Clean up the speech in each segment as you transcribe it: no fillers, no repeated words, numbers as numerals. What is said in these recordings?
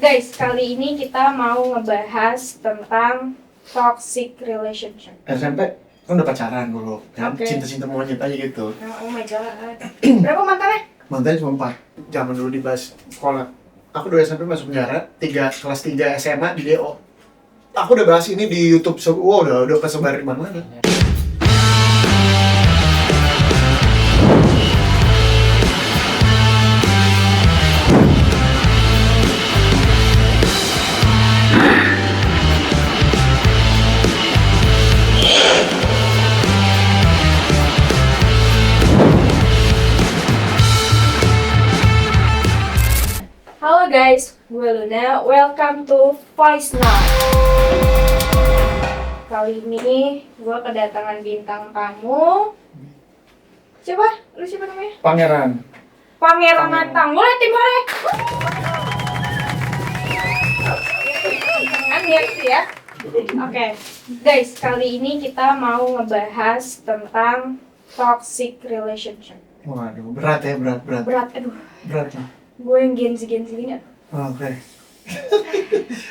Guys, kali ini kita mau ngebahas tentang toxic relationship. SMP kan udah pacaran dulu, kan? Oke. Cinta-cinta monyet aja gitu. Oh my god. Berapa mantannya? Mantannya cuma 4. Zaman dulu dibahas sekolah. Aku 2 SMP masuk penjara, kelas 3 SMA di DO. Aku udah bahas ini di YouTube, udah kesebar di mana-mana. Halo guys, gue Luna. Welcome to Voice Now. Kali ini gue kedatangan bintang tamu. Siapa? Lu siapa namanya? Pangeran. Pangeran Natang. Boleh tim hore. Kan ya. Oke. Guys, kali ini kita mau ngebahas tentang toxic relationship. Waduh, berat ya, berat. Aduh. Berat ya. Gue yang Gen Z gini. Oke.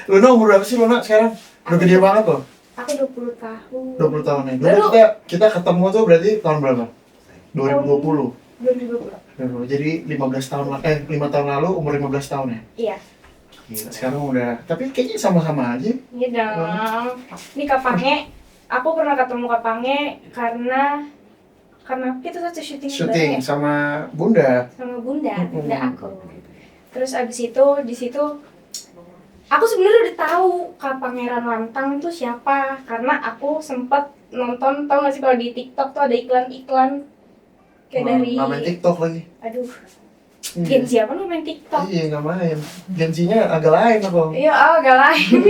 Luna umur berapa sih Luna sekarang? Udah gede banget loh. Aku 20 tahun. 20 tahun ya. Dulu kita ketemu tuh berarti tahun berapa? 2020. 2020. Jadi 5 tahun lalu umur 15 tahun ya? Iya. Gila, sekarang udah, tapi kayaknya sama-sama aja. Iya dong. Ini Kak Pange. Aku pernah ketemu Kak Pange karena kita satu Syuting bareng ya? sama Bunda. Sama Bunda aku. Terus abis itu di situ aku sebenarnya udah tahu Kak Pangeran Lantang itu siapa karena aku sempet nonton, tau gak sih kalau di TikTok tuh ada iklan-iklan kayak dari Main TikTok lagi. aduh, Gen Z apa nih main TikTok? Iya, nggak main. Gen Z-nya agak lain apa? Iya, agak lain.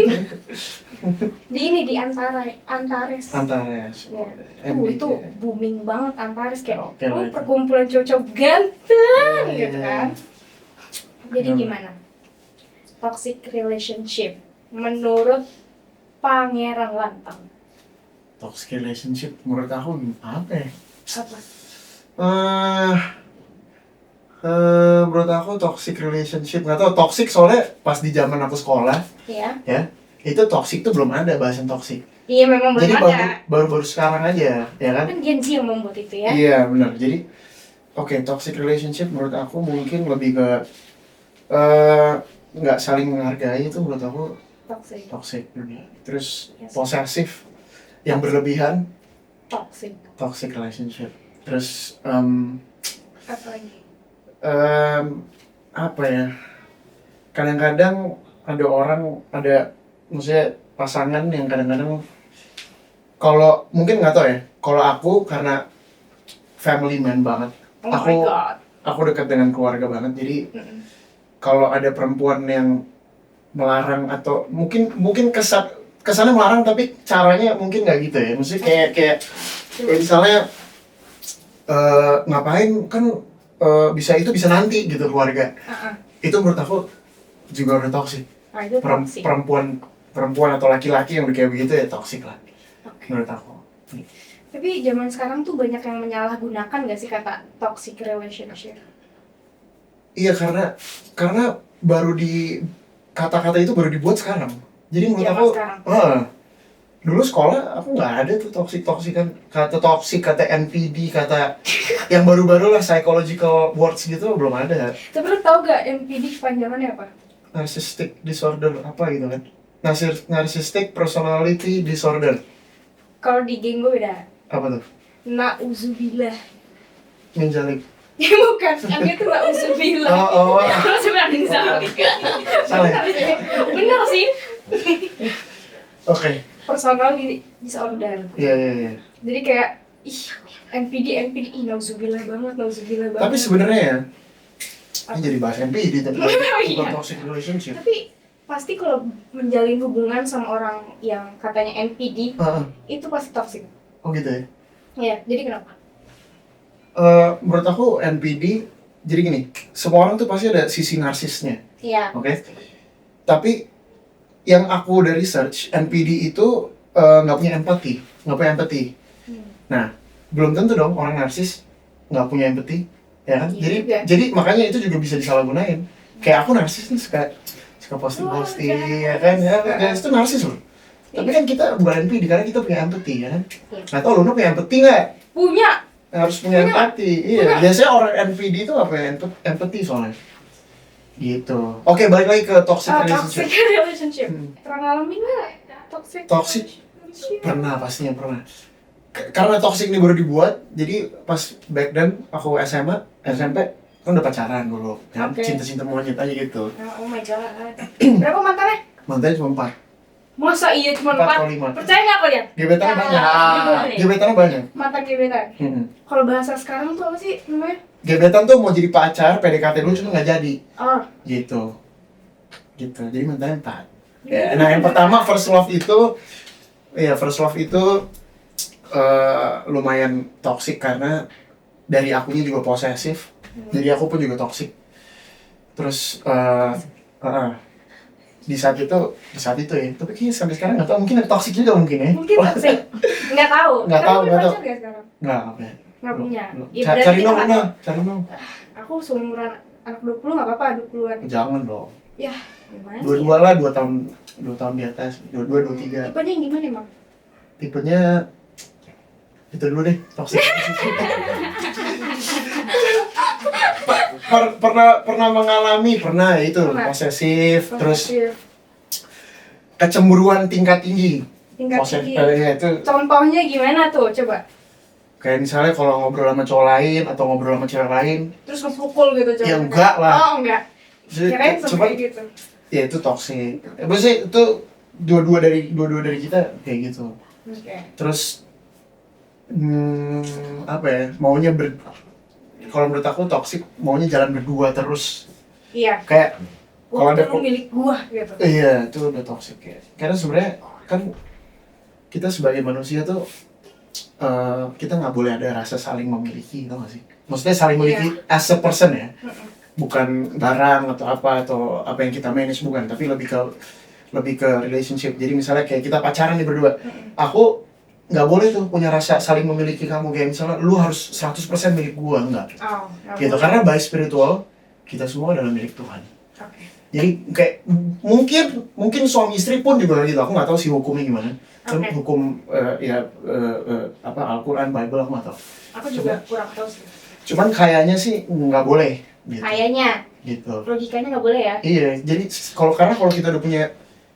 di Antares. Antares. Ya. MBK. Itu booming banget Antares kayak Oke lah itu. perkumpulan cowok ganteng gitu Iya. kan. Jadi gimana? Toxic relationship menurut Pangeran Lantang. Toxic relationship menurut aku apa ya? Apa? Menurut aku toxic relationship, nggak tahu toxic soalnya pas di zaman aku sekolah Iya. ya, itu toxic tuh belum ada bahasan toxic. Iya memang belum Jadi ada. baru sekarang aja, ya kan? Kan Gen Z yang membuat itu ya. Iya benar. Jadi toxic relationship menurut aku mungkin lebih ke nggak saling menghargai, itu menurut aku Toxic. toxic. Terus Yes. posesif yang berlebihan, Toxic. relationship. Terus Apa lagi? apa ya? Kadang-kadang ada maksudnya pasangan yang kadang-kadang, kalau mungkin nggak tahu ya. Kalau aku karena family man banget. Oh my god. Aku dekat dengan keluarga banget, jadi kalau ada perempuan yang melarang atau mungkin kesannya melarang tapi caranya mungkin nggak gitu ya. Maksudnya kayak misalnya ngapain kan bisa nanti gitu keluarga. Itu menurut aku juga udah toksik. Nah, itu toxic. Perempuan atau laki-laki yang udah kayak begitu ya toksik lah Oke. menurut aku. Tapi zaman sekarang tuh banyak yang menyalahgunakan gak sih kata toxic relationship? Iya, karena kata-kata itu baru dibuat sekarang. Jadi menurut Zaman aku sekarang. dulu sekolah aku nggak ada tuh toksik-toksikan, kata toksik, kata NPD, kata yang baru-baru lah, psychological words gitu belum ada. Tapi lu tau gak NPD kepanjangannya apa? Narcissistic disorder apa gitu kan? Narcissistic personality disorder. Kalau di geng gue beda. Apa tuh? Na'udzubillah. Menjalik. Ya bukan, yang itu na'udzubillah. Oh. Kalau sebenarnya salah. Salah ya? Bener sih. Oke. Personal disorder. Iya. Jadi kayak NPD, na'udzubillah banget. Tapi sebenarnya ya, ini jadi bahas NPD tapi Iya. bukan toxic relationship. Tapi pasti kalau menjalin hubungan sama orang yang katanya NPD, itu pasti toxic. Oh gitu ya? Iya, jadi kenapa? Menurut aku NPD, jadi gini, semua orang tuh pasti ada sisi narsisnya, Iya. oke? Tapi yang aku udah research, NPD itu nggak punya empati. Nah, belum tentu dong orang narsis nggak punya empati, ya kan? Iya juga. Jadi makanya itu juga bisa disalahgunain. Kayak aku narsis nih, suka suka posting ya kan, ya guys itu narsis loh. Tapi kan kita bukan NPD karena kita punya empathy ya kan. Nggak tahu lu punya empathy nggak? Punya. Harus punya empathy. Iya, biasanya orang NPD itu apa ya? Empathy soalnya. Gitu. Oke, balik lagi ke toxic relationship. Toxic relationship. Pernah ngalamin nggak? Toxic pernah, pastinya pernah. Karena toxic ini baru dibuat, jadi pas back then aku SMA, SMP kan udah pacaran dulu, kan cinta-cinta monyet aja gitu. Oh my god. Berapa mantannya? Mantannya cuma 4. Masa iya cuma 4 atau 5. Percaya nggak kalian? Gebetannya banyak. Gebetannya banyak. Mantan gebetan. Kalau bahasa sekarang tuh apa sih namanya? Gebetan tuh mau jadi pacar, PDKT dulu cuma nggak jadi. Oh. Gitu. Jadi mantannya 4. Ya, nah yang pertama first love itu lumayan toxic karena dari akunya juga posesif, jadi aku pun juga toxic. Terus di saat itu ya, tapi kayaknya sampai sekarang nggak tahu, mungkin ada toxic juga mungkin ya. Mungkin toxic, nggak tahu. Nggak tahu. Nggak punya. Cari dong. Aku seumuran anak 20 nggak apa-apa, 20-an. Jangan dong. Ya, gimana? 22 lah, 2 tahun di atas, 22, 23. Tipenya yang gimana emang? Tipenya itu dulu deh, toxic. pernah mengalami itu posesif, terus kecemburuan tingkat tinggi. Ya, itu. Contohnya gimana tuh, coba? Kayak misalnya kalau ngobrol sama cowok lain atau ngobrol sama cewek lain, terus ngepukul gitu coba? Ya enggak lah. Oh enggak. Kirain sampai gitu. Ya itu toxic. Maksudnya itu dua-dua dari kita kayak gitu. Terus apa ya, maunya kalau menurut aku toxic maunya jalan berdua terus. Iya. Kayak kalau ada milik gua gitu. Iya, itu udah toxic ya. Karena sebenarnya kan kita sebagai manusia tuh kita nggak boleh ada rasa saling memiliki, tau gak sih? Maksudnya saling memiliki as a person ya. Bukan barang atau apa yang kita manage, bukan, tapi lebih ke relationship. Jadi misalnya kayak kita pacaran nih berdua, aku nggak boleh tuh punya rasa saling memiliki kamu, kayak misalnya lu harus 100% milik gua, enggak. Gitu, karena by spiritual kita semua adalah milik Tuhan. Jadi kayak mungkin suami istri pun juga gitu, aku nggak tahu sih hukumnya gimana. Hukum Al-Quran, Bible aku nggak tahu. Aku juga kurang tahu sih. Cuman kayaknya sih nggak boleh. Gitu. Kayaknya. Gitu. Logikanya nggak boleh ya? Iya, jadi karena kalau kita udah punya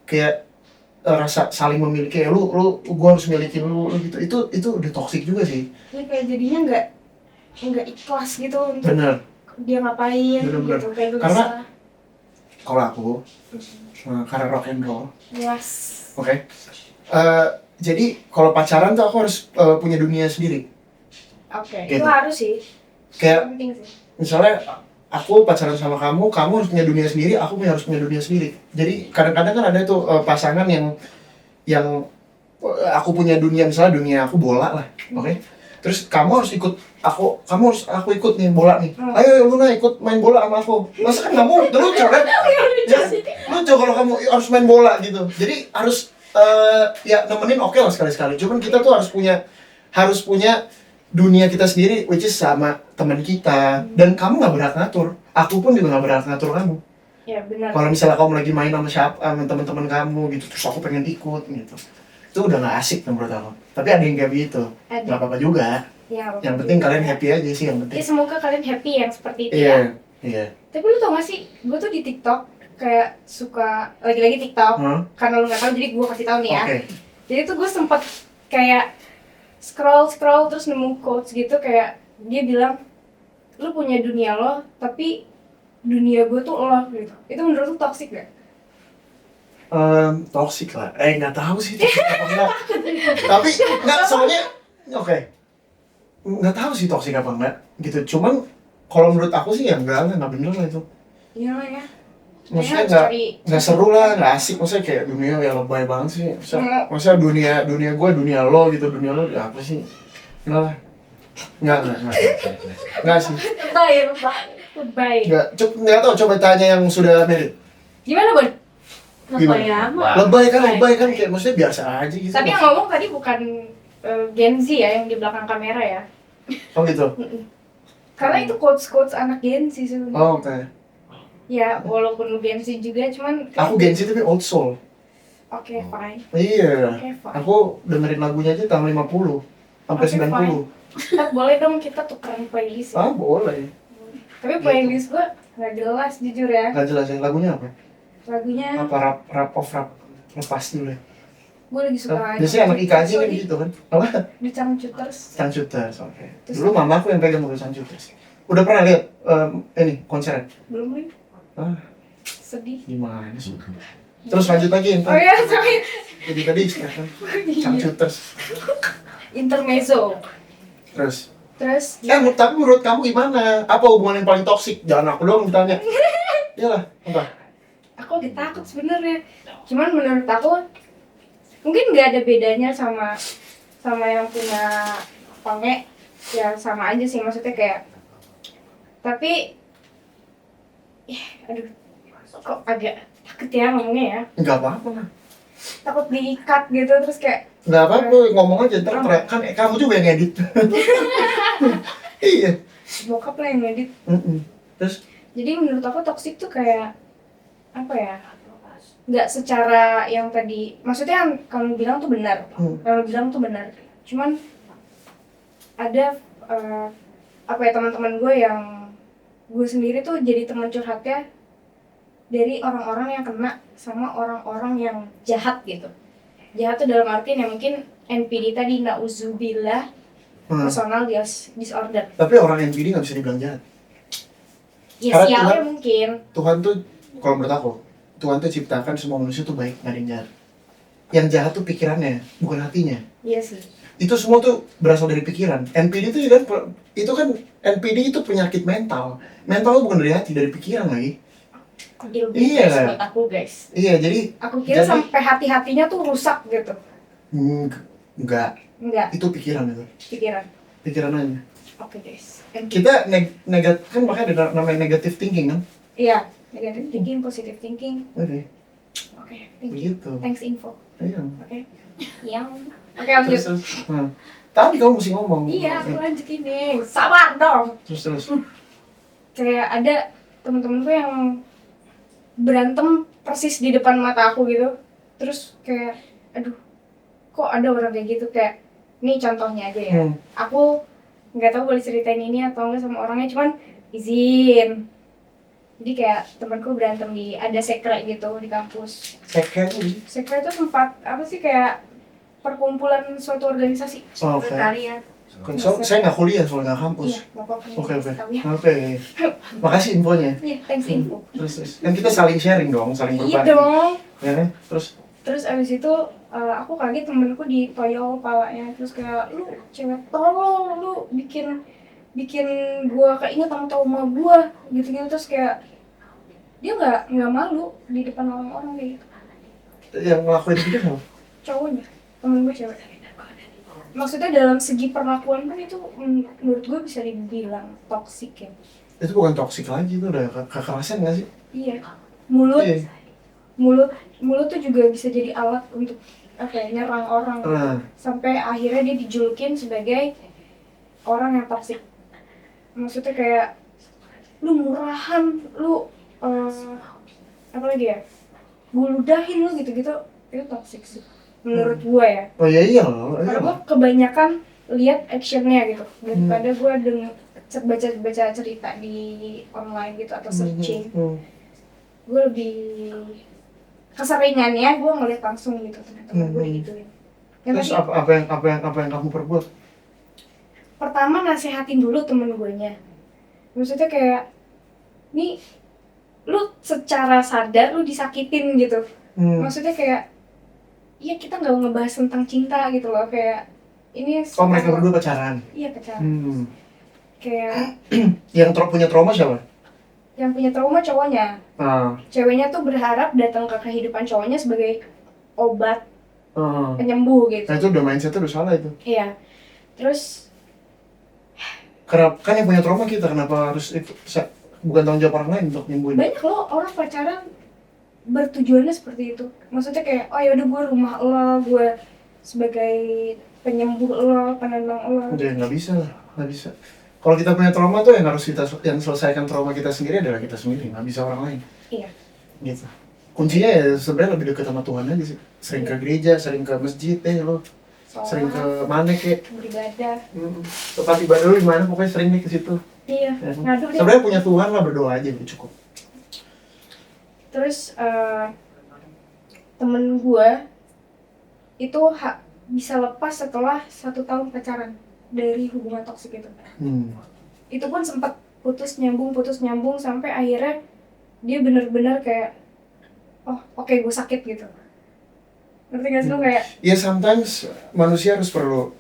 kayak rasa saling memiliki, lu gua harus milikin lu gitu, itu udah toksik juga sih. Ini kayak jadinya nggak ikhlas gitu untuk Bener. dia ngapain. Bener. Gitu kayak Karena kalau aku karena rock and roll. Yes. Oke. Jadi kalau pacaran tuh aku harus punya dunia sendiri. Oke. Gitu. Itu harus sih. Kayak penting sih. Misalnya aku pacaran sama kamu harus punya dunia sendiri, aku harus punya dunia sendiri. Jadi kadang-kadang kan ada tuh pasangan yang aku punya dunia, misalnya dunia aku bola lah, oke? Terus kamu harus ikut aku ikut nih bola nih. Ayo Luna ikut main bola sama aku. Masa kan nggak mau, lucu kan? Ya, lucu kalau kamu harus main bola gitu. Jadi harus ya nemenin oke lah sekali-sekali. Cuman kita tuh harus punya dunia kita sendiri, which is sama teman kita. Dan kamu nggak berhak ngatur. Aku pun juga nggak berhak ngatur kamu. Ya benar. Kalau misalnya kamu lagi main sama teman-teman kamu gitu, terus aku pengen ikut gitu, itu udah nggak asik menurut aku. Tapi ada yang kayak begitu, nggak apa-apa juga. Ya, yang penting kalian happy aja sih yang penting. Ya semoga kalian happy yang seperti itu Iya. Tapi lu tau gak sih, gue tuh di TikTok kayak suka lagi-lagi TikTok. Karena lu nggak tahu jadi gue kasih tahu nih ya. Jadi tuh gue sempet kayak scroll terus nemu quotes gitu, kayak dia bilang lu punya dunia lo tapi dunia gue tuh lo gitu. Itu menurut lu toxic gak? Toxic lah. Nggak tahu sih toxic apa enggak. Tapi nggak, soalnya nggak tahu sih toxic apa enggak gitu. Cuman kalau menurut aku sih ya enggak bener lah itu. Iya lah ya. Maksudnya nggak seru lah, nggak asik. Maksudnya kayak dunia yang lebay banget sih. Maksudnya dunia gue, dunia lo gitu, dunia lo apa sih? Enggak lah. Enggak sih. Lebay. Nggak tahu, coba tanya yang sudah married. Gimana, Bon? Lebay kan kayak maksudnya biasa aja gitu. Tapi yang ngomong tadi bukan Gen Z ya, yang di belakang kamera ya. Oh gitu? Karena itu quotes anak Gen Z sebenarnya. Oh, oke. Ya walaupun lu Gen Z juga, cuman Aku Gen Z tapi old soul. oke fine. Iya. Oke fine. Aku dengerin lagunya aja tahun 50 sampai Oke, 90. Ntar boleh dong kita tukeran playlist ya. Ah, boleh. Tapi playlist gua nggak jelas jujur ya. Nggak jelas ya lagunya apa? Lagunya Apa rap lepas dulu ya. gue lagi suka. Biasanya anak IKJ kan gitu kan. Apa? The Changcuters. Changcuters, oke. Terus Dulu mamaku yang pegang dulu Changcuters. Udah pernah lihat ini konser? belum nih. Ah, Sedih. gimana sih? Terus lanjut lagi Oh ntar. iya, sorry. Jadi tadi kan Changcuters. Intermezzo. Terus Terus tapi menurut kamu gimana? Apa hubungan yang paling toksik? Jangan aku doang ditanya. Iyalah, apa? aku lagi takut sebenarnya. Cuman menurut aku mungkin nggak ada bedanya sama yang punya pange, ya sama aja sih, maksudnya kayak, tapi aduh kok agak takut ya ngomongnya ya, Enggak apa-apa lah. takut di-cut gitu terus kayak Enggak apa-apa, ngomong aja ntar kan kamu juga yang edit. Iya. bokap lah yang ngedit. Terus Jadi menurut aku toxic tuh kayak apa ya, nggak secara yang tadi, maksudnya yang kamu bilang tuh benar, cuman ada apa ya, teman-teman gue yang gue sendiri tuh jadi teman curhatnya dari orang-orang yang kena sama orang-orang yang jahat gitu. Jahat tuh dalam artian ya mungkin NPD tadi, na'udzubillah, personal disorder. Tapi orang NPD nggak bisa dibilang jahat. Ya Karena sialnya Tuhan- mungkin. Tuhan tuh, kalau menurut aku, Tuhan tuh ciptakan semua manusia tuh baik, nggak ada yang jahat. Yang jahat tuh pikirannya, bukan hatinya. Iya sih. Itu semua tuh berasal dari pikiran. NPD itu kan NPD itu penyakit mental. Mental tuh bukan dari hati, dari pikiran lagi. Iya. Buat aku guys. Iya, jadi Aku kira Jadi- sampai hati-hatinya tuh rusak gitu. enggak, Enggak, itu pikiran itu. Pikiran aja. Oke guys. Kita negatif kan, makanya ada namanya negative thinking kan? Iya, negative thinking, positive thinking. Oke, Oke, thank you. begitu. Thanks info. Iya. Oke. Yang. Oke, lanjut. Terus. Tadi kamu mesti ngomong. Iya, aku lanjut ini. Sabar dong. Terus. Kayak ada temen-temenku yang berantem persis di depan mata aku gitu. Terus kayak, aduh, kok ada orang kayak gitu, kayak, ini contohnya aja ya. Aku nggak tahu boleh ceritain ini atau enggak sama orangnya, cuman izin. Jadi kayak temanku berantem ada sekre gitu di kampus. Sekre Sekre itu tempat apa sih, kayak perkumpulan suatu organisasi. Oke. Sekretariat. Saya nggak kuliah soalnya nggak kampus. Iya, nggak apa-apa. Oke. Tahu ya. Oke. Makasih infonya. Iya, thanks info. Terus. Dan kita saling sharing dong, saling Iya berbagi. dong. Ya kan? Terus abis itu aku kaget temenku ditoyol palanya, terus kayak, lu cewek tolong, lu bikin gua keinget sama trauma gua gitu-gitu. Terus kayak dia nggak malu di depan orang-orang kayak gitu. Yang ngelakuin itu kan? Cowoknya, temen gue cewek. Maksudnya dalam segi perlakuan kan itu menurut gue bisa dibilang toksik ya. Itu bukan toksik lagi, itu udah kekerasan nggak sih? Iya. Mulut Iya. mulut tuh juga bisa jadi alat untuk apa ya, nyerang orang. Sampai akhirnya dia dijulukin sebagai orang yang toksik. Maksudnya kayak, lu murahan, lu apa lagi ya, gue ludahin lu gitu-gitu. Itu toksik sih menurut gue ya. Oh iya loh. Karena gue kebanyakan lihat actionnya gitu daripada gue baca cerita di online gitu atau searching. Gue lebih keseringannya gue ngeliat langsung gitu teman-teman gue digituin. Terus Tapi apa yang kamu perbuat? pertama nasehatin dulu temen gue nya. Maksudnya kayak, nih lu secara sadar lu disakitin gitu. Maksudnya kayak, iya kita nggak ngebahas tentang cinta gitu loh, kayak ini. Oh, mereka berdua pacaran? Iya, pacaran. Kayak yang punya trauma siapa? Yang punya trauma cowoknya. Ceweknya tuh berharap datang ke kehidupan cowoknya sebagai obat penyembuh gitu. Nah itu udah mindsetnya udah salah itu. Iya. Terus kenapa, kan yang punya trauma kita, kenapa harus bukan tanggung jawab orang lain untuk nyembuhin? banyak loh orang pacaran bertujuannya seperti itu. Maksudnya kayak, oh yaudah gue rumah lo, gue sebagai penyembuh lo, penenang lo. Udah nggak bisa. Kalau kita punya trauma tuh yang harus kita yang selesaikan trauma kita sendiri adalah kita sendiri, nggak bisa orang lain. Iya. Gitu. Kuncinya ya sebenarnya lebih dekat sama Tuhan aja sih. Sering ke gereja, sering ke masjid lo. Sering ke mana kek? Beribadah. Tempat ibadah lu di mana pokoknya sering nih ke situ. Iya. Ya. Ngadu deh. Sebenarnya punya Tuhan lah, berdoa aja udah cukup. Terus temen gue itu bisa lepas setelah 1 tahun pacaran dari hubungan toksik itu. Itu pun sempat putus nyambung sampai akhirnya dia bener-bener kayak oh oke, gue sakit gitu. Ngerti gak sih lo kayak? Ya sometimes manusia harus perlu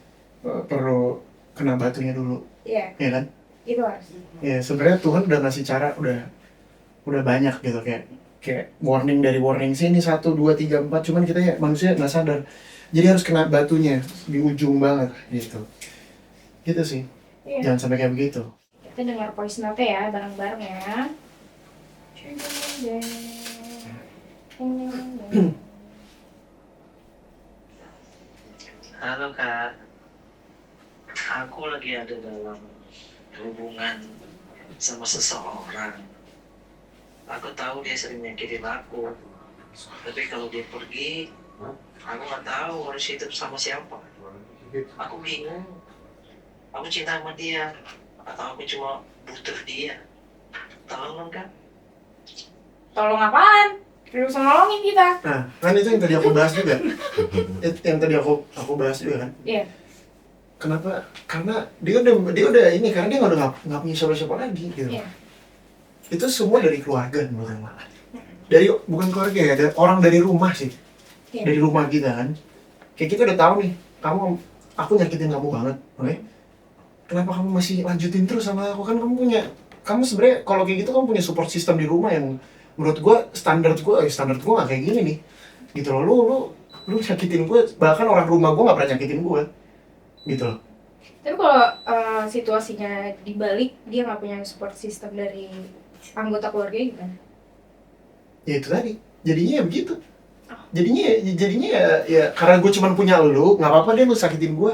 kena batunya dulu. Iya. Ya kan? Itu harus. Ya sebenarnya Tuhan udah ngasih cara udah banyak gitu, kayak warning dari warning sini 1, 2, 3, 4, cuman kita ya manusia nggak sadar. Jadi harus kena batunya di ujung banget gitu. Gitu sih. Iya. Jangan sampai kayak begitu. Kita dengar voice note ya bareng-bareng ya. Halo Kak, aku lagi ada dalam hubungan sama seseorang. Aku tahu dia sering nyakitin aku, tapi kalau dia pergi, aku nggak tahu harus hidup sama siapa. Aku bingung, aku cinta sama dia, atau aku cuma butuh dia. Tolong Kak. Tolong apaan? Terus nolongin kita. Nah, kan itu yang tadi aku bahas juga. Yang tadi aku bahas juga kan. Iya. Kenapa? Karena dia udah ini, karena dia nggak punya siapa-siapa lagi gitu. Iya. Itu semua dari keluarga menurut malah. Bukan keluarga ya, dari orang dari rumah sih. Iya. Dari rumah kita kan. Kayak kita udah tahu nih, aku nyakitin kamu banget, oke? Kenapa kamu masih lanjutin terus sama aku? Kan kamu sebenarnya kalau kayak gitu kamu punya support system di rumah yang menurut gue standar gue nggak kayak gini nih, gitu loh. Lu nyakitin gue, bahkan orang rumah gue nggak pernah nyakitin gue, gitu loh. Tapi kalau situasinya dibalik, dia nggak punya support system dari anggota keluarga gimana? Ya itu tadi, jadinya ya begitu. Jadinya ya karena gue cuma punya lu, nggak apa-apa deh lu sakitin gue.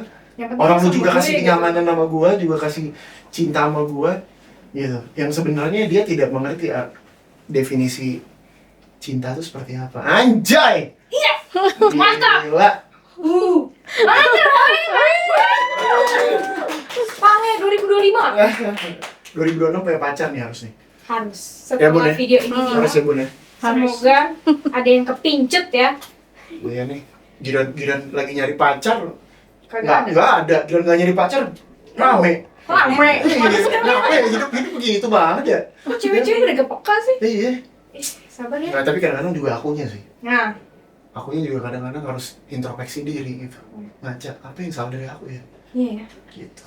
Orang lu juga kasih kenyamanan sama gue, juga kasih cinta sama gue, gitu. Yang sebenarnya dia tidak mengerti definisi cinta itu seperti apa. Anjay! Iya! Mantap! Gila! Mantap! Pange 2025! 2026 punya pacar nih harus nih. Harus. Ya, Bun, Setelah ya? video ini Harus ya Bun ya? semoga ada yang kepincut ya. Iya nih, Giran lagi nyari pacar. Kagak ada. Nggak ada, Giran nggak nyari pacar. Rame. Rame. Hidup begitu banget ya. Kok cewek-cewek udah gak sih? Iya. Sabar ya. Nah, tapi kadang-kadang juga akunya sih. Nah, Akunya juga kadang-kadang harus introspeksi diri gitu. Ngaca, apa yang salah dari aku ya? iya ya. Gitu.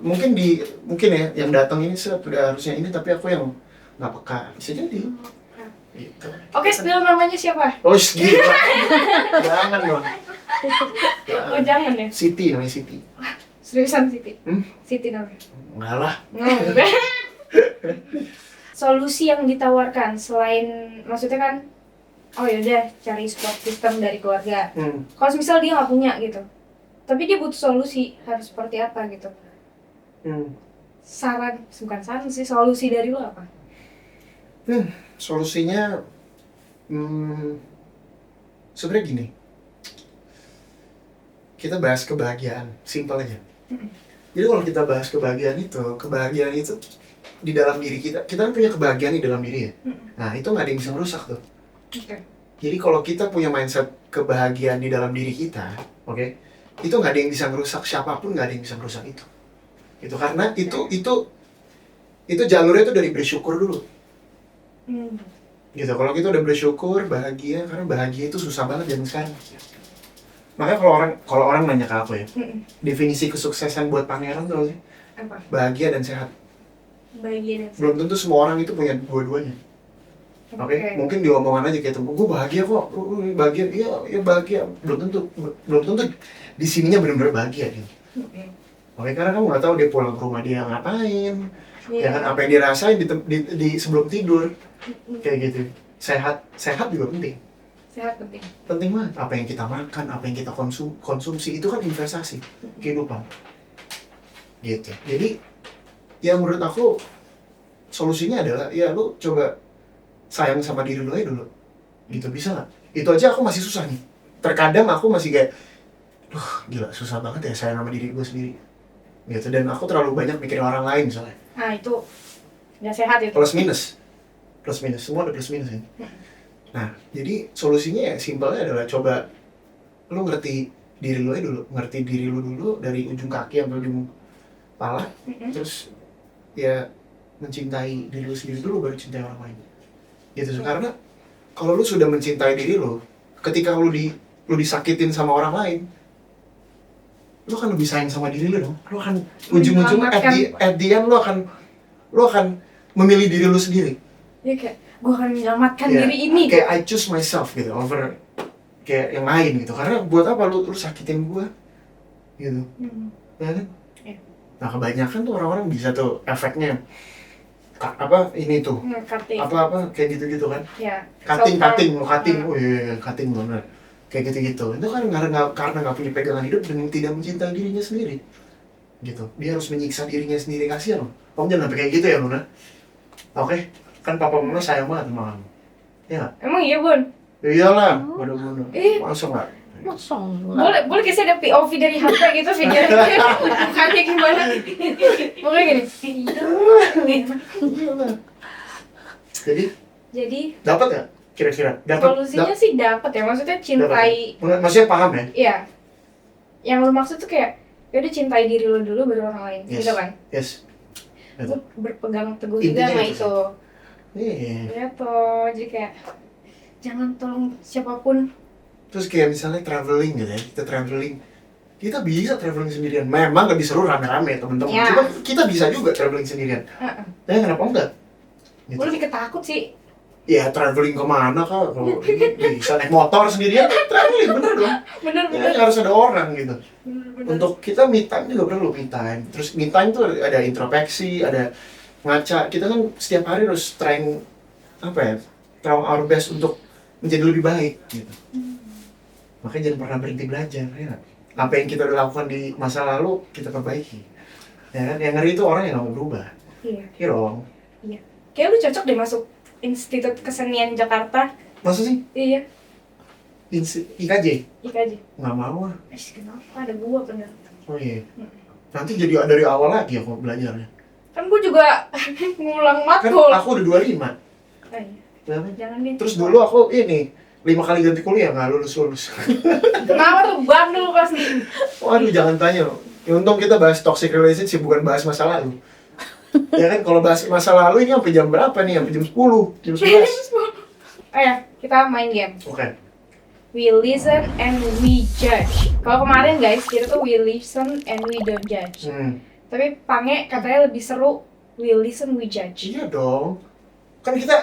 Mungkin ya yang datang ini sudah harusnya ini, tapi aku yang nggak peka. Bisa jadi. Gitu. Oke, spill namanya siapa? Oh, gila. Jangan dong. Oh, jangan ya. Siti namanya Siti. Seriusan Siti? Hmm? Siti namanya? Enggak lah. Solusi yang ditawarkan selain, maksudnya kan, oh yaudah cari support system dari keluarga. Kalau misal dia nggak punya gitu, tapi dia butuh solusi, harus seperti apa gitu. Bukan saran sih, solusi dari lo apa? Solusinya sebenarnya gini. Kita bahas kebahagiaan, simpel aja. Jadi kalau kita bahas kebahagiaan itu di dalam diri kita kan punya kebahagiaan di dalam diri ya. Nah itu nggak ada yang bisa merusak tuh. Okay. Jadi kalau kita punya mindset kebahagiaan di dalam diri kita, oke, itu nggak ada yang bisa merusak, siapapun nggak ada yang bisa merusak itu. Itu karena itu jalurnya itu dari bersyukur dulu. Gitu, kalau kita udah bersyukur, bahagia, karena bahagia itu susah banget zaman sekarang. Makanya kalau orang nanya ke aku ya, definisi kesuksesan buat pangeran tuh sih? Apa? Bahagia dan sehat. Bahagia dan sehat. Belum tentu semua orang itu punya dua-duanya. Oke, mungkin di omongan aja kayak temen gue bahagia kok, bahagia, iya bahagia. Belum tentu di sininya benar-benar bahagia gitu. Oke, karena kamu nggak tahu dia pulang ke rumah dia ngapain, ya kan apa yang dia rasain di sebelum tidur, kayak gitu. Sehat juga penting. Sehat penting. Penting banget. Apa yang kita makan, apa yang kita konsumsi itu kan investasi kehidupan. Gitu. Jadi Ya menurut aku solusinya adalah ya lu coba sayang sama diri lu aja dulu. Gitu bisa nggak? Itu aja aku masih susah nih. Terkadang aku masih kayak, gila susah banget ya sayang sama diri gue sendiri. Gitu, dan aku terlalu banyak mikirin orang lain misalnya. Nah itu nggak sehat itu. Plus minus, semua ada plus minus ya. Nah, jadi solusinya ya simpelnya adalah coba lu ngerti diri lu aja dulu, ngerti diri lu dulu dari ujung kaki sampai ujung kepala, terus ya mencintai diri lu sendiri dulu baru cintai orang lain. Gitu, karena kalau lu sudah mencintai diri lu, ketika lu disakitin sama orang lain, lu akan lebih sayang sama diri lu dong. Lu akan ujung-ujungnya at the end lu akan memilih diri lu sendiri. Iya kayak gue akan menyelamatkan diri ini. Kayak I choose myself gitu over kayak yang lain gitu. Karena buat apa lu sakitin gue gitu. Ya kan? Iya. Nah kebanyakan tuh orang-orang bisa tuh efeknya apa ini tuh apa kayak gitu-gitu kan. Ya. Cutting bener. Kayak gitu-gitu. Itu kan karena nggak punya pegangan hidup dan tidak mencintai dirinya sendiri. Gitu. Dia harus menyiksa dirinya sendiri, kasihan loh. Kamu jangan sampai kayak gitu ya Luna. Oke? Kan papa mama sayang banget sama kamu. Ya. Emang iya Bun? Iyalah, bener-bener. Masa nggak? Boleh kasih ada POV dari HP gitu videonya. Bukannya gimana? Boleh gini. Jadi dapat ya? Kira-kira dapat. Solusinya sih dapat ya, maksudnya cintai. Maksudnya paham ya? Iya. Yang lu maksud tuh kayak ya udah cintai diri lu dulu baru orang lain, gitu kan? Yes. Gue berpegang teguh juga sama itu. Iya. Toh, jadi kayak jangan tolong siapapun. Terus kayak misalnya traveling gitu ya, kita bisa traveling sendirian. Memang lebih seru rame-rame teman-teman. Ya. Cuma kita bisa juga traveling sendirian. Ya kenapa enggak? Gitu. Gue lebih ketakut sih. Ya traveling kemana kak? Kalau bisa naik motor sendirian, traveling bener dong. Bener. Ya, harus ada orang gitu. Bener. Untuk kita me time juga perlu me time. Terus me time tuh ada introspeksi, ada ngaca. Kita kan setiap hari harus trying our best untuk menjadi lebih baik gitu. Makanya jangan pernah berhenti belajar ya. Apa yang kita udah lakukan di masa lalu kita perbaiki. Ya kan? Yang ngeri itu orang yang nggak mau berubah. Iya. Iya dong. Iya. Kayak lu cocok deh masuk Institut Kesenian Jakarta. Masa sih? Iya. IKJ? IKJ. Nggak mau ah. Kenapa? Ada gua bener. Oh iya. Nanti jadi dari awal lagi aku belajarnya. Kan gua juga ngulang Kan matkul. aku udah 25. Iya. Jangan deh. Terus dulu aku 5 kali ganti kuliah nggak lulus. Kenapa tuh bandel pasti? Waduh jangan tanya. Ya, untung kita bahas toxic relationship bukan bahas masa lalu. Ya kan kalau bahas masa lalu ini sampai jam berapa nih? Sampai jam 10, jam 11. Oh ya, kita main game. Oke. We listen and we judge. Kalau kemarin guys, kita tuh we listen and we don't judge. Tapi Pange katanya lebih seru we listen, we judge. Iya dong. Kan kita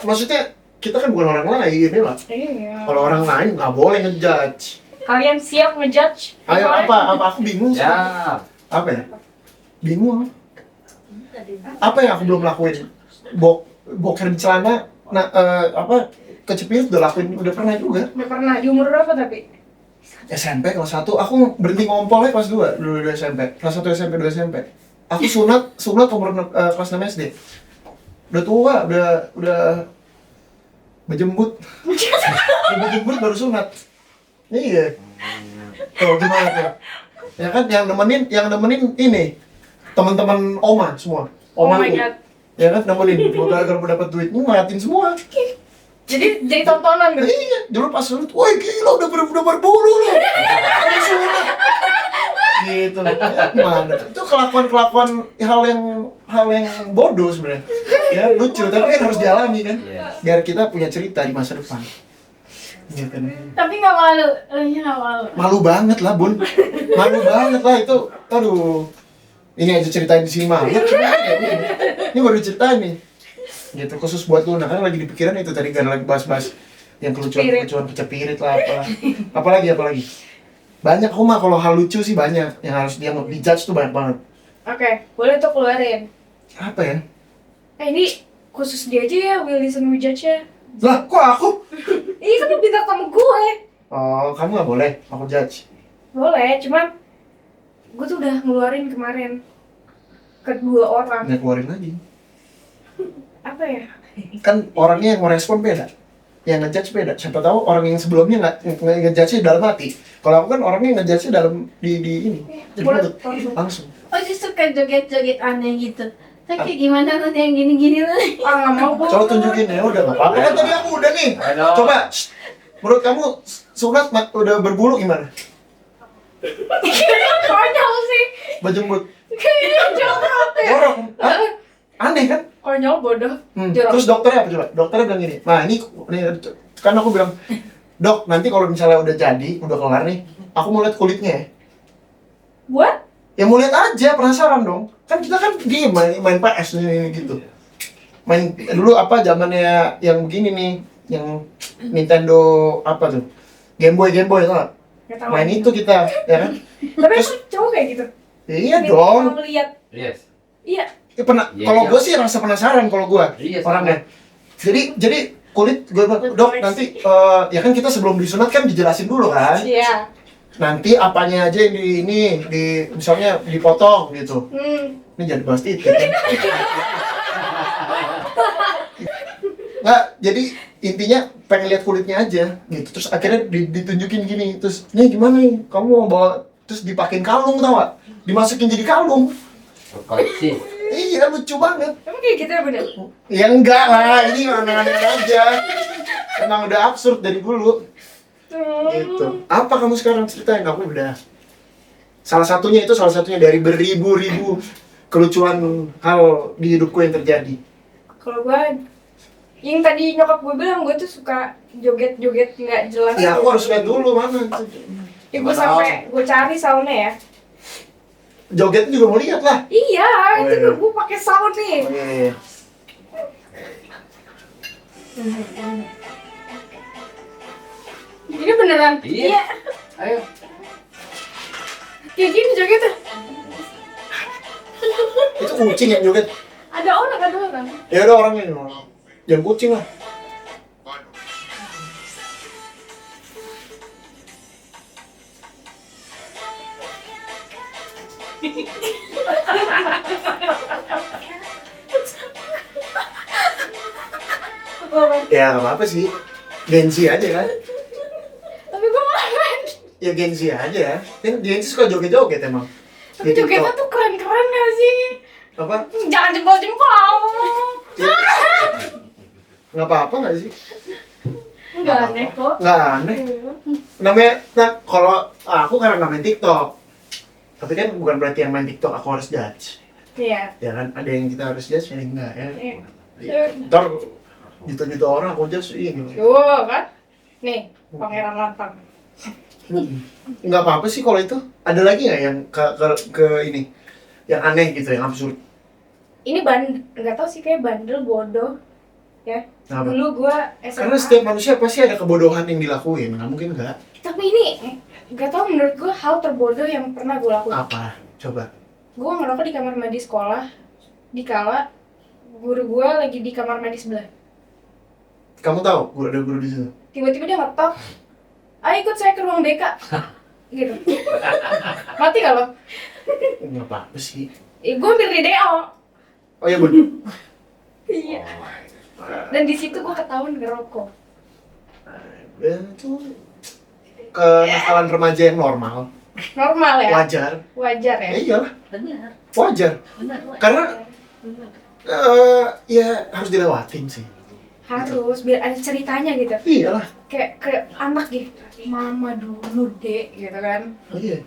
kan bukan orang lain ya lah. Iya. Kalau orang lain nggak boleh ngejudge. Kalian siap ngejudge? Ayo apa aku bingung. Ya. Apa ya? Bingung. Apa yang aku belum lakuin? Boker di celana, kecepit udah lakuin, udah pernah juga. Udah pernah, di umur berapa tapi? SMP kelas 1, aku berhenti ngompolnya kelas 2, dulu SMP. Kelas 1 SMP, 2 SMP. Aku sunat umur kelas 6 SD. Udah tua, udah berjembut. Berjembut baru sunat. Iya. Tuh gimana tuh? Ya kan yang nemenin ini teman-teman Oma semua. Oh my Omaku. god. Ya kan nemenin, gara-gara dapat duit, ngeliatin semua. Jadi tontonan gitu. Iya, dulu pas sunat, woi gila udah berbulu loh. Udah sunat. Gitu. Gimana? Itu kelakuan hal yang bodoh sebenarnya. Ya lucu, tapi kan harus dialami kan. Biar kita punya cerita di masa depan. Gitu. Tapi nggak malu, nggak malu. Malu banget lah Bun. Malu banget lah itu. Aduh. Ini aja ceritain di sini malu. Ini baru ceritain nih. Gitu khusus buat lu. Nah kan lagi di pikiran itu tadi kan lagi bahas-bahas yang kelucuan kecepirit lah apa. Apalagi. Banyak mah kalau hal lucu sih banyak yang harus dia di-judge tuh banyak banget. Oke, boleh tuh keluarin. Apa ya? Ini khusus dia aja ya, we listen we judge ya. Lah, kok aku? Iya kan lu bintang tamu gue. Oh, kamu nggak boleh, aku judge. Boleh, cuman gue tuh udah ngeluarin kemarin. kedua orang. Nggak keluarin lagi. Apa ya? Kan orangnya yang merespon beda, yang ngejudge beda. Siapa tahu orang yang sebelumnya nggak ngejudge dalam hati. Kalau aku kan orangnya ngejudge dalam di ini di mulut langsung. Oh justru kayak joget-joget aneh gitu. Tapi kayak gimana tuh yang gini-gini tuh? Ah nggak mau. Coba tunjukin ya, udah nggak apa-apa kan tadi aku udah nih. Coba, menurut kamu sunat udah berbulu gimana? Konyol sih. Berjembut, Kayaknya jorok ya. jorok, hah? Aneh kan? Konyol bodoh. Jorok. Terus dokternya apa coba? Dokternya bilang gini, nah ini kan aku bilang, dok nanti kalau misalnya udah jadi, udah kelar nih, aku mau lihat kulitnya ya. Buat? Ya mau lihat aja, penasaran dong. Kan kita kan diem main PS ini gitu. Main dulu apa zamannya yang begini nih, yang Nintendo apa tuh? Game Boy tau nggak? Nggak tahu. Main itu kita, ya kan? Tapi Terus- aku cowok kayak gitu. Iya Dia dong. mau lihat. Yes. Iya. Ya, pernah. Iya, Kalau iya. gue sih rasa penasaran kalau gue Iya, orangnya. Jadi kulit gue bilang, dok nanti ya kan kita sebelum disunat kan dijelasin dulu kan. Iya. Nanti apanya aja yang di misalnya dipotong gitu. Ini jadi bahas titik kan. Nggak, jadi intinya pengen lihat kulitnya aja gitu. Terus akhirnya ditunjukin gini. Terus, nih gimana nih? Kamu mau bawa terus dipakein kalung tau gak? Dimasukin jadi kalung. Koleksi. Iya lucu banget. Emang kayak gitu ya bener? Ya enggak lah, ini aneh-aneh aja. Emang udah absurd dari dulu. Gitu. Apa kamu sekarang ceritain? Aku udah. Salah satunya dari beribu-ribu kelucuan hal di hidupku yang terjadi. Kalau gue, yang tadi nyokap gue bilang gue tuh suka joget-joget nggak jelas. Ya aku harus lihat dulu mana. Ya, gue sampai gue cari soundnya ya. Jogetnya juga mau lihat lah. Iya, Oh, itu iya. gue pakai sound nih. Oh, iya. Ini beneran. Iya. Ayo. Kayak gini jogetnya. Itu kucing yang joget. Ada orang. Ya udah orangnya nih. Jangan kucing lah. Ya nggak apa-apa sih. Gensi aja kan. Tapi gue malah. Ya Gensi aja ya. Kan Gensi suka joget-joget emang. Tapi Di jogetnya TikTok. tuh keren-keren gak sih? Apa? Jangan jempol-jempol. Ya. Nggak apa-apa nggak sih? Enggak aneh kok. Nggak aneh. Namanya, nah kalau aku karena nggak main TikTok. Tapi kan bukan berarti yang main TikTok aku harus judge. Iya. Ya kan, ada yang kita harus judge, ada yang enggak ya. Iya. Ntar juta-juta orang aku judge, iya gitu. Tuh kan. Nih, Pangeran Lantang. Nggak apa-apa sih kalau itu. Ada lagi nggak yang ke ini? Yang aneh gitu, yang absurd? Ini nggak tahu sih kayak bandel bodoh. Ya. Kenapa? Dulu gua SMA. Karena setiap manusia pasti ada kebodohan yang dilakuin, nggak mungkin nggak. Tapi ini nggak tahu menurut gua hal terbodoh yang pernah gua lakuin. Apa? Coba. Gua ngerokok di kamar mandi sekolah. Dikala guru gua lagi di kamar mandi sebelah. Kamu tahu, ada guru di situ. Tiba-tiba dia ngetok. Ayo ikut saya ke ruang BK. Gitu. Mati gak lo? Nggak apa-apa sih. Gua hampir di DO. Oh iya bun. Iya. Dan di situ gua ketahuan ngerokok. Itu kenakalan remaja yang normal, Normal ya? wajar. Wajar ya? Ya iyalah, Benar. wajar. Benar. Karena ya harus dilewatin sih. Harus biar ada ceritanya gitu. Iyalah. Kayak ke anak gitu. Mama dulu, Dek, gitu kan. Iya.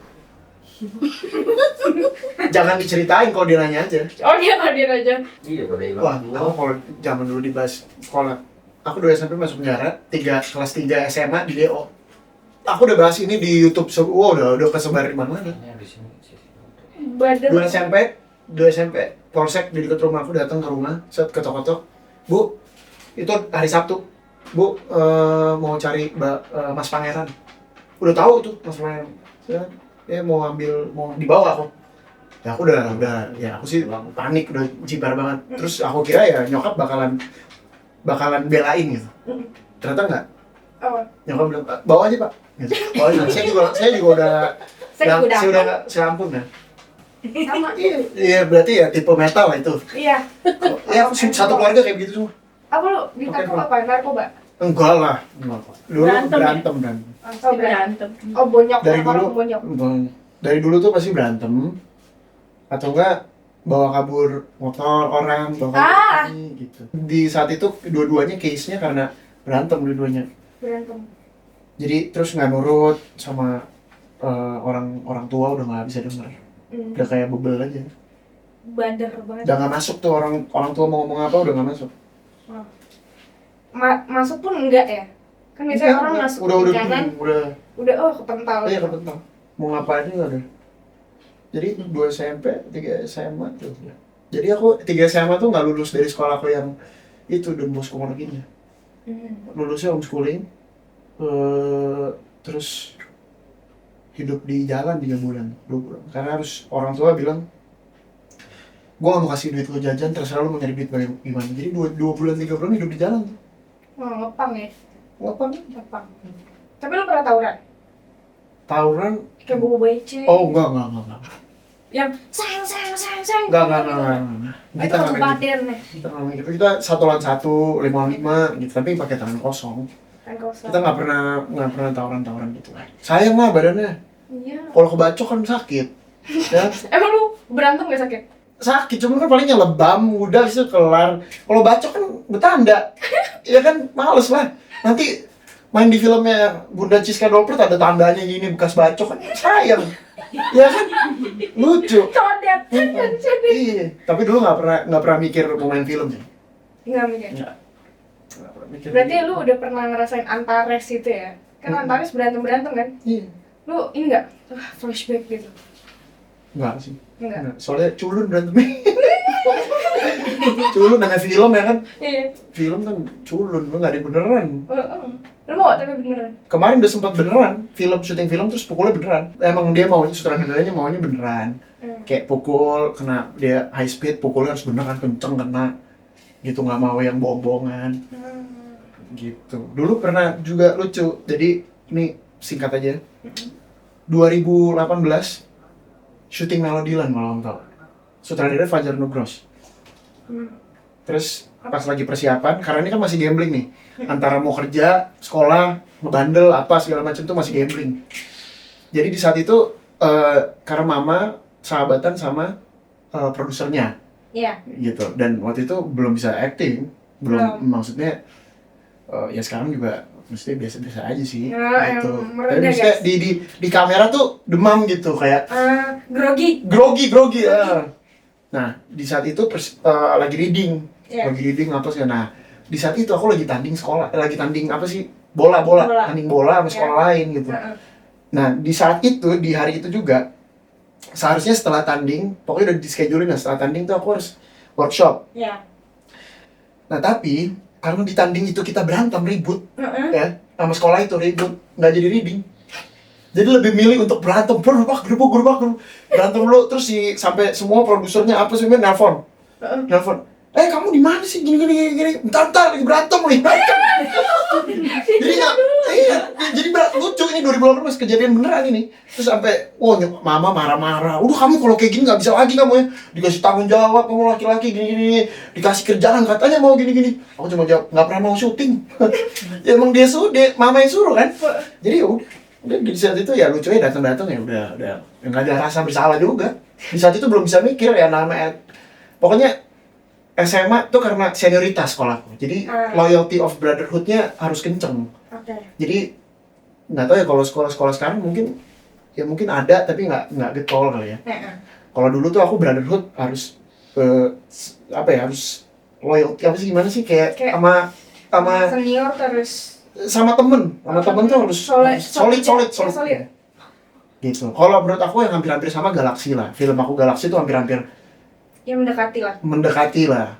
Jangan diceritain kalau dia nanya aja. Oh dia hadir aja. Iya, boleh Wah, banget. aku kalau zaman dulu dibahas sekolah, aku dulu SMP masuk penjara, kelas 3 SMA di DO. Aku udah bahas ini di YouTube, udah kesebar di mana-mana. Ini di sini. Badan. 2 SMP, polsek di dekat rumah aku datang ke rumah, set ketok-ketok. Bu, itu hari Sabtu. Bu, mau cari Mas Pangeran. Udah tahu tuh Mas Pangeran. Dia mau dibawa aku. Ya aku udah ya aku sih panik, udah jibar banget. Terus aku kira ya nyokap bakalan belain gitu. Ternyata enggak. Oh, Nyokap bilang, bawa aja Pak. Gitu. Bawa aja. Saya juga udah saya udah. saya ampun ya. Sama. Iya berarti ya tipe metal lah itu. Iya. Ya satu keluarga kayak begitu semua. Apa lu ditangkap apa? Narkoba? Enggak lah. Dulu Berantem ya? berantem dan Oh, Berantem. Oh, bonyok. dari orang dulu bonyok. dari dulu tuh pasti berantem atau enggak bawa kabur motor orang bawa kabur ini, gitu. Di saat itu dua-duanya case-nya karena berantem dua-duanya. Berantem. Jadi terus nggak nurut sama orang tua udah nggak bisa denger. Udah kayak bebel aja. Bandar banget. Udah nggak masuk tuh orang tua mau ngomong apa udah nggak masuk. Oh. Masuk pun enggak ya? Kan biasanya orang masuk udah ke kanan, udah kepental. iya kepental. Mau ngapain juga udah. Jadi 2 SMP, 3 SMA tuh. Jadi aku 3 SMA tuh nggak lulus dari sekolah aku yang itu Don Bosco Monokinya. Lulusnya homeschooling. Terus hidup di jalan 3 bulan, 2 bulan. Karena harus orang tua bilang, gua nggak mau kasih duit lo jajan, terserah lo mau nyari duit gimana. Jadi 2 bulan 3 bulan hidup di jalan tuh. Oh, ngepang ya? Ngapain? Ngepang. Tapi lu pernah tawuran? Tawuran? Kayak buku becek. Oh enggak. Yang sang. Enggak. Itu Kita nggak main kebaden nih. gitu. Kita nggak main gitu. Kita 1-1, 5-5 gitu. Tapi pakai tangan kosong. Kan kosong. Kita nggak pernah tawuran gitu. Sayang lah badannya. Iya. Kalau kebacok kan sakit. Ya. Emang lu berantem gak sakit? Sakit, cuma kan palingnya lebam, udah itu kelar. Kalau bacok kan bertanda. Ya kan males lah. Nanti main di filmnya Bunda Ciska Dolpert ada tandanya gini bekas bacok kan sayang. Ya kan lucu. Codet. Iya, tapi dulu nggak pernah mikir mau main film sih. Enggak mikir. Nggak pernah mikir. Berarti lu udah pernah ngerasain Antares itu ya? Kan Antares berantem kan? Iya. Lu ini enggak? Flashback gitu. Enggak sih. Enggak. Soalnya culun berantemnya. Culun dengan film ya kan. Iya. Film kan culun, lu nggak ada yang beneran. Lu mau tapi beneran? Kemarin udah sempat beneran, syuting film terus pukulnya beneran. Emang dia maunya sutradaranya maunya beneran. Kayak pukul, kena dia high speed, pukulnya harus beneran, kenceng kena. Gitu, nggak mau yang bohong-bohongan. Gitu. Dulu pernah juga lucu, jadi ini singkat aja. 2018, syuting Melodiland malam tau. Sutradara Fajar Nugros. Terus pas lagi persiapan, karena ini kan masih gambling nih. Antara mau kerja, sekolah, ngebandel, apa segala macam tuh masih gambling. Jadi di saat itu karena mama sahabatan sama produsernya. Iya. Gitu. Dan waktu itu belum bisa acting, belum. Maksudnya ya sekarang juga mesti biasa-biasa aja sih. Ya, gitu. yang merendah, Tapi maksudnya guys. di kamera tuh demam gitu kayak Grogi. Nah, di saat itu lagi reading. Iya. Lagi reading apa sih? Nah, di saat itu aku lagi tanding sekolah, lagi tanding apa sih? Bola. Tanding bola sama sekolah lain gitu. Nah, di saat itu, di hari itu juga seharusnya setelah tanding, pokoknya udah di-schedulein lah, setelah tanding tuh aku harus workshop. Iya. Nah, tapi karena di tanding itu kita berantem, ribut, ya, sama sekolah itu ribut, nggak jadi reading. Jadi lebih milih untuk berantem, gerubak, berantem dulu, terus sampai semua produsernya apa sih, nelfon, kamu di mana sih, gini, bentar, lagi berantem nih, jadi nggak, jadi lucu ini 2018 kejadian beneran ini, terus sampai, mama marah-marah, udah kamu kalau kayak gini nggak bisa lagi kamu ya, dikasih tanggung jawab, kamu laki-laki gini, dikasih kerjaan katanya mau gini, aku cuma jawab nggak pernah mau syuting, ya emang dia mama yang suruh kan, jadi udah di saat itu ya lucunya datang ya udah nggak ada rasa bersalah juga. Di saat itu belum bisa mikir ya namanya. Pokoknya SMA tuh karena senioritas sekolahku. Jadi loyalty of brotherhood-nya harus kenceng. Jadi nggak tahu ya kalau sekolah sekarang mungkin ada tapi nggak getol kali ya. Kalau dulu tuh aku brotherhood harus harus loyalty apa sih gimana sih kayak sama senior terus sama temen tuh harus solid. Gitu. Kalau menurut aku yang hampir-hampir sama Galaxy lah. Film aku Galaxy tuh hampir-hampir yang mendekati lah.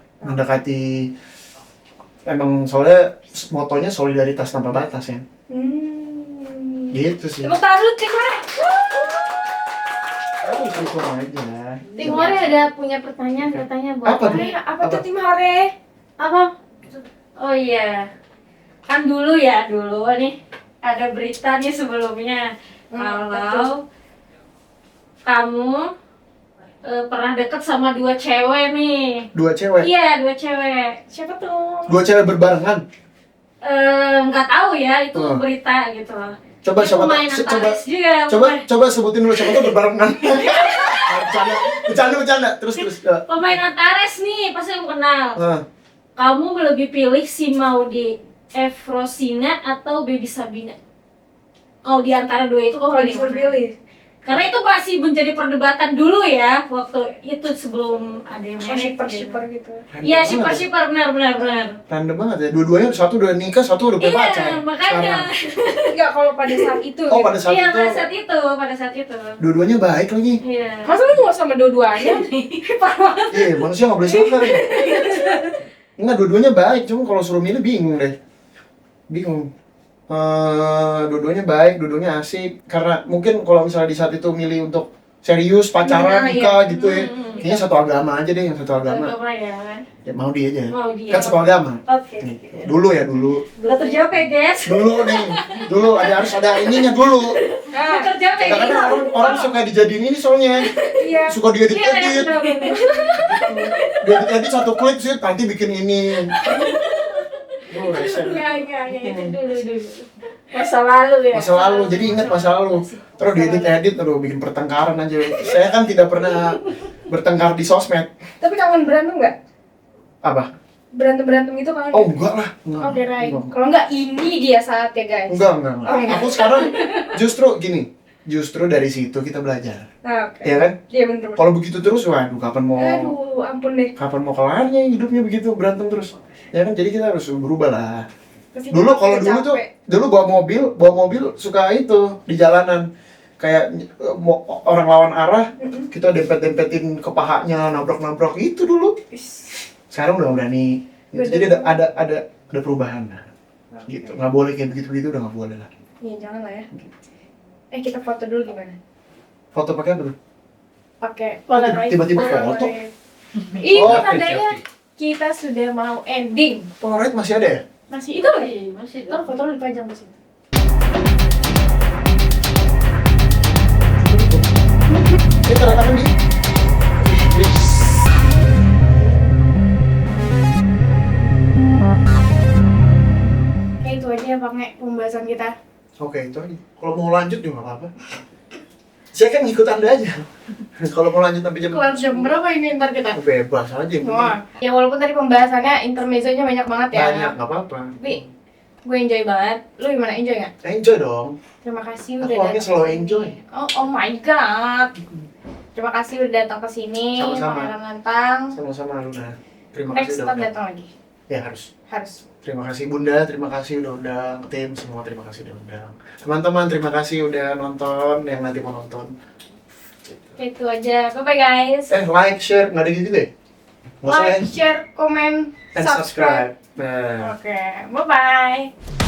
Emang soalnya motonya solidaritas tanpa batas ya. Gitu sih. Tepuk tangan dulu, Timare. Syukur aja. Timare ada punya pertanyaan katanya buat Apa tuh? Apa tuh Timare? Apa? Oh iya. Kan dulu nih ada berita nih sebelumnya kalau kamu pernah deket sama 2 cewek nih. 2 cewek. Iya, 2 cewek. Siapa tuh? 2 cewek berbarengan. Nggak tahu ya, itu Oh. berita gitu loh. Coba Dia pemain coba Antares juga. coba sebutin dulu siapa tuh berbarengan. Bercanda. Terus. Pemain Antares nih, pasti aku kenal. Nah, Kamu lebih pilih si Maudy Efrosina atau Baby Sabina? Kalau di antara dua itu Kalau kamu disuruh pilih mana? pilih. Karena itu masih menjadi perdebatan dulu ya, waktu itu sebelum ada yang Oh, merit shipper gitu. Iya, random banget ya. shipper benar. Random banget ya. Dua-duanya satu udah nikah, satu udah punya pacar. Iya, makanya. Sekarang. Enggak, kalau pada saat itu. Oh, gitu. pada saat Iya, itu pada saat itu. dua-duanya baik lagi. Iya. Masa lu mau sama dua-duanya? Parah banget. Iya, manusia nggak boleh sabar. Enggak, dua-duanya baik, cuma kalau suruh milih bingung deh. Dua-duanya baik, dua-duanya asik. Karena mungkin kalau misalnya di saat itu milih untuk serius, pacaran, Nah, nikah iya. gitu ya. Kayaknya satu agama aja deh, yang satu agama. Agama ya. Ya mau dia aja. Mau dia. Kan satu agama. Oke. Dulu ya, dulu. Udah terjawab ya, guys. Dulu harus ada ininya dulu. Udah terjawab ya. Kadang-kadang orang suka dijadiin ini soalnya. Iya. Suka diedit-edit. Iya, Diedit-edit satu klip sih, nanti bikin ini. Oh, rese. itu dulu. Masa lalu ya. Masa lalu, jadi ingat masa lalu. Terus diedit-edit, terus bikin pertengkaran aja. Saya kan tidak pernah bertengkar di sosmed. Tapi kangen berantem nggak? Apa? Berantem gitu kangen? Oh enggak lah. Oh, Derai. Kalau nggak, ini dia saatnya guys. Enggak. Oh, enggak. Aku sekarang justru gini. Justru dari situ kita belajar. Nah, oke. Iya kan? Iya bener. Kalau begitu terus, waduh Aduh, ampun deh. kapan mau kelarnya hidupnya begitu berantem terus. Ya kan, jadi kita harus berubah lah. Pasti Dulu kalau capek. dulu tuh, dulu bawa mobil suka itu di jalanan. Kayak orang lawan arah, kita dempet-dempetin ke pahanya, nabrak-nabrak itu dulu. Sekarang udah berani. Gitu. Jadi ada perubahan lah. Gitu. Nggak boleh kayak begitu-begitu, udah nggak boleh lah. Iya, jangan lah ya. Kita foto dulu gimana? Foto pakai apa tuh? Pakai Polaroid. Tiba-tiba foto. Ini Oh, tandanya kita sudah mau ending. Polaroid masih ada ya? Masih itu lagi. Masih Ntar foto lu dipajang di sini. Ini tanda tangan di. Oke, itu aja ya pakai pembahasan kita. Oke, itu aja. Kalau mau lanjut juga nggak apa-apa. Saya kan ngikut Anda aja. Kalau mau lanjut sampai jam Kelar jam berapa ini ntar kita? bebas aja. yang penting. Wah, ya walaupun tadi pembahasannya intermezzonya banyak banget ya. Banyak, nggak apa-apa. Tapi gue enjoy banget. Lu gimana, enjoy nggak? Enjoy dong. Terima kasih Aku udah orangnya datang selalu kesini. enjoy. Oh my god. Terima kasih udah datang ke sini. Sama-sama. Pangeran Lantang. Sama-sama Luna. Terima Next kasih tetap udah datang lagi. Ya harus. Harus. Terima kasih Bunda, terima kasih udah undang. Tim semua terima kasih udah undang. Teman-teman terima kasih udah nonton, yang nanti mau nonton. Itu aja. Bye bye guys. Like, share, nggak ada gitu deh? Nggak usah ya? Like, share, komen, And subscribe. Nah. Oke, bye bye.